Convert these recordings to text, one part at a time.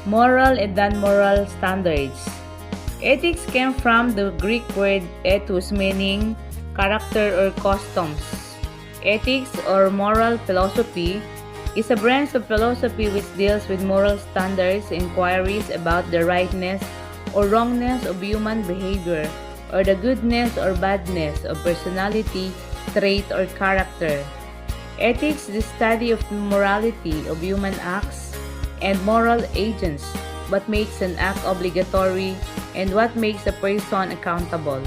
Moral and non-moral standards. Ethics came from the Greek word ethos, meaning character or customs. Ethics or moral philosophy is a branch of philosophy which deals with moral standards, inquiries about the rightness or wrongness of human behavior, or the goodness or badness of personality, trait, or character. Ethics is the study of the morality of human acts and moral agents, what makes an act obligatory and what makes a person accountable.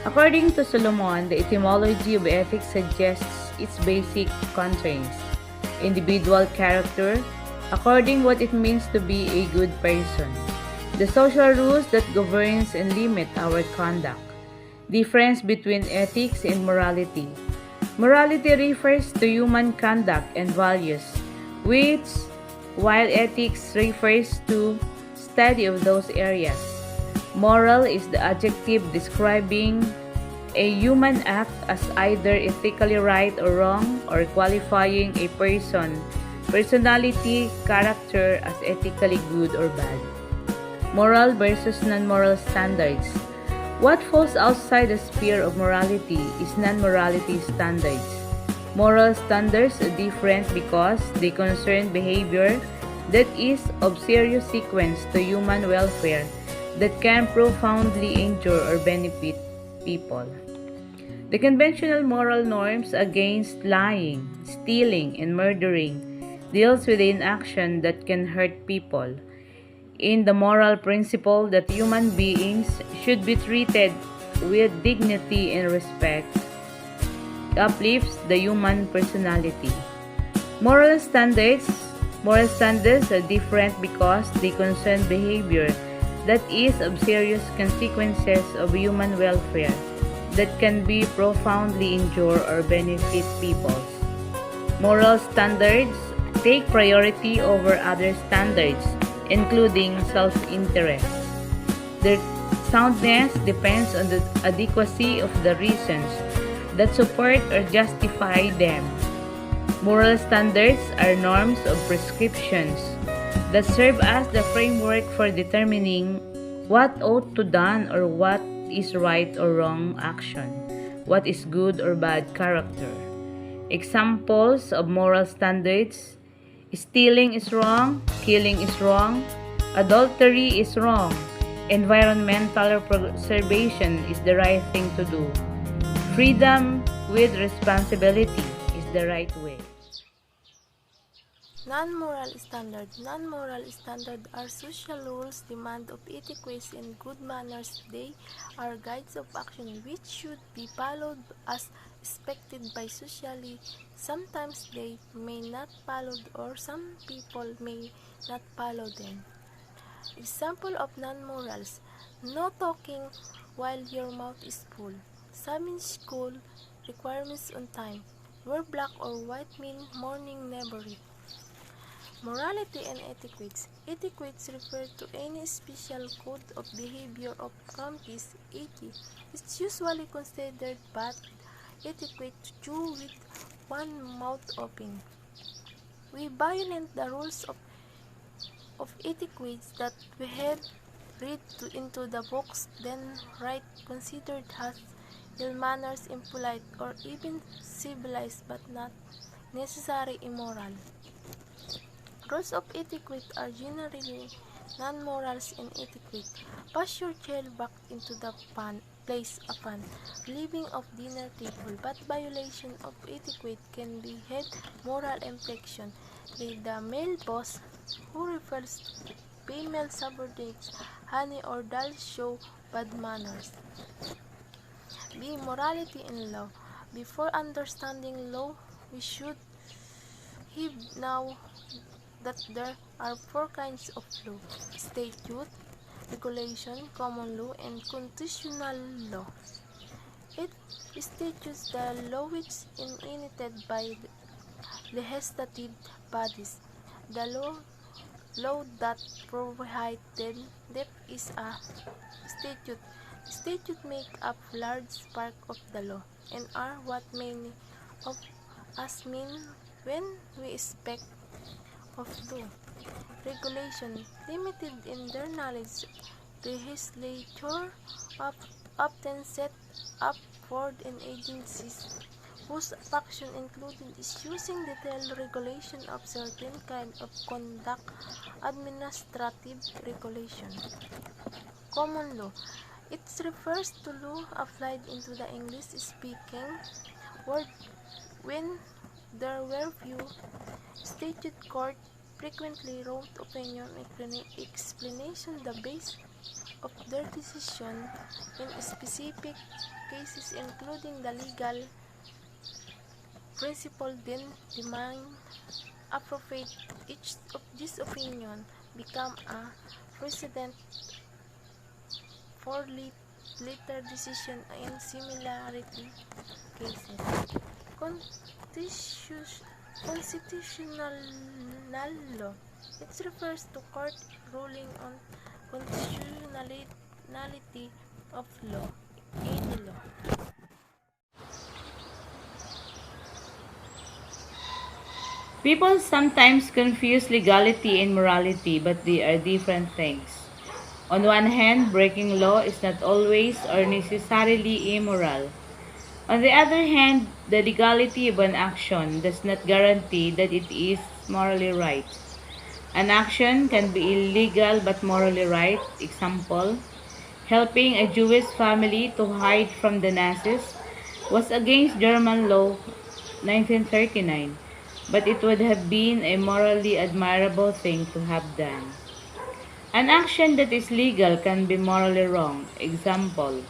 According to Solomon, the etymology of ethics suggests its basic constraints. Individual character, according what it means to be a good person. The social rules that governs and limit our conduct. Difference between ethics and morality. Morality refers to human conduct and values, while ethics refers to study of those areas. Moral is the adjective describing a human act as either ethically right or wrong, or qualifying a personality, character as ethically good or bad. Moral versus non-moral standards. What falls outside the sphere of morality is non-morality standards. Moral standards are different because they concern behavior that is of serious consequence to human welfare, that can profoundly injure or benefit people. The conventional moral norms against lying, stealing, and murdering deals with an action that can hurt people. In the moral principle that human beings should be treated with dignity and respect, uplifts the human personality. Moral standards. Moral standards are different because they concern behavior that is of serious consequences of human welfare, that can be profoundly injure or benefit people. Moral standards take priority over other standards, including self-interest. Their soundness depends on the adequacy of the reasons that support or justify them. Moral standards are norms or prescriptions that serve as the framework for determining what ought to done or what is right or wrong action, what is good or bad character. Examples of moral standards: stealing is wrong, killing is wrong, adultery is wrong, environmental preservation is the right thing to do, freedom with responsibility is the right way. Non-moral standard. Non-moral standard are social rules, demand of etiquette and good manners. They are guides of action which should be followed as expected by society. Sometimes they may not followed, or some people may not follow them. Example of non-morals: no talking while your mouth is full. Submit school requirements on time. Wear black or white mean morning never read. Morality and etiquette. Etiquette refers to any special code of behavior of countries. It's usually considered bad etiquette to chew with one mouth open. We violate the rules of etiquette that we have read into the books, then right considered as ill manners, impolite, or even civilized but not necessarily immoral. Rules of etiquette are generally non-morals in etiquette. Pass your child back into the place upon leaving of dinner table, but violation of etiquette can be had moral implication. The male boss who refers to female subordinates, honey or doll show bad manners. B. Morality in law. Before understanding law, we should have now that there are four kinds of law: statute, regulation, common law, and constitutional law. It statutes the law which is enacted by legislative bodies. The law that prohibited theft is a statute. Statutes make up large part of the law and are what many of us mean when we speak of law. regulation. Limited in their knowledge, legislature often set up board and agencies whose function included issuing detailed regulation of certain kind of conduct, administrative regulation. Common law. It refers to law applied into the English-speaking world when there were few. Statute court frequently wrote opinion explanation the base of their decision in specific cases including the legal principle then demand appropriate. Each of these opinion become a precedent for later decision in similarity cases. Constitutional law. It refers to court ruling on constitutionality of law, any law. People sometimes confuse legality and morality, but they are different things. On one hand, breaking law is not always or necessarily immoral. On the other hand, the legality of an action does not guarantee that it is morally right. An action can be illegal but morally right. Example, helping a Jewish family to hide from the Nazis was against German law 1939, but it would have been a morally admirable thing to have done. An action that is legal can be morally wrong. Example,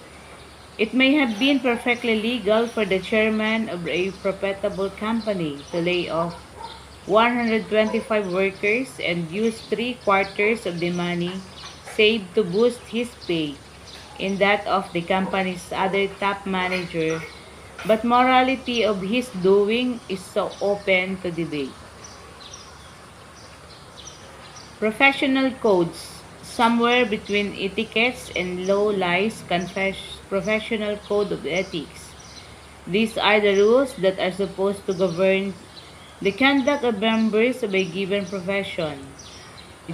it may have been perfectly legal for the chairman of a profitable company to lay off 125 workers and use three-quarters of the money saved to boost his pay in that of the company's other top manager, but morality of his doing is so open to debate. Professional codes. Somewhere between etiquettes and law lies professional code of ethics. These are the rules that are supposed to govern the conduct of members of a given profession.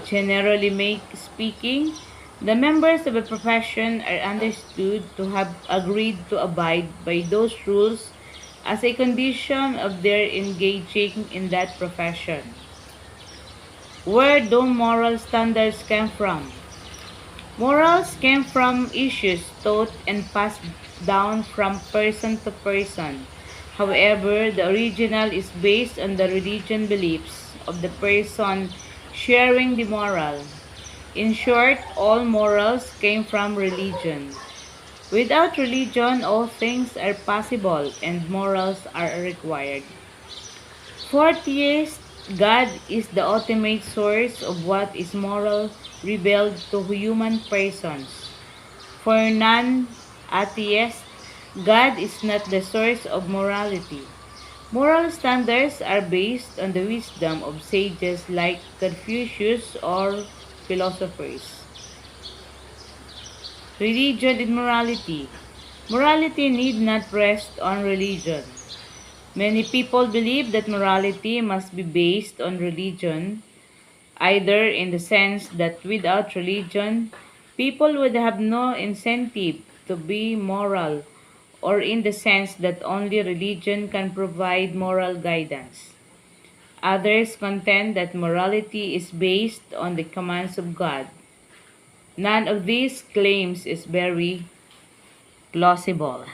Generally speaking, the members of a profession are understood to have agreed to abide by those rules as a condition of their engaging in that profession. Where do moral standards come from? Morals came from issues taught and passed down from person to person. However, the original is based on the religion beliefs of the person sharing the moral. In short, all morals came from religion. Without religion, all things are possible and morals are required. For theists, God is the ultimate source of what is moral revealed to human persons. For non-atheists, God is not the source of morality. Moral standards are based on the wisdom of sages like Confucius or philosophers. Religion and morality. Morality need not rest on religion. Many people believe that morality must be based on religion, either in the sense that without religion, people would have no incentive to be moral, or in the sense that only religion can provide moral guidance. Others contend that morality is based on the commands of God. None of these claims is very plausible.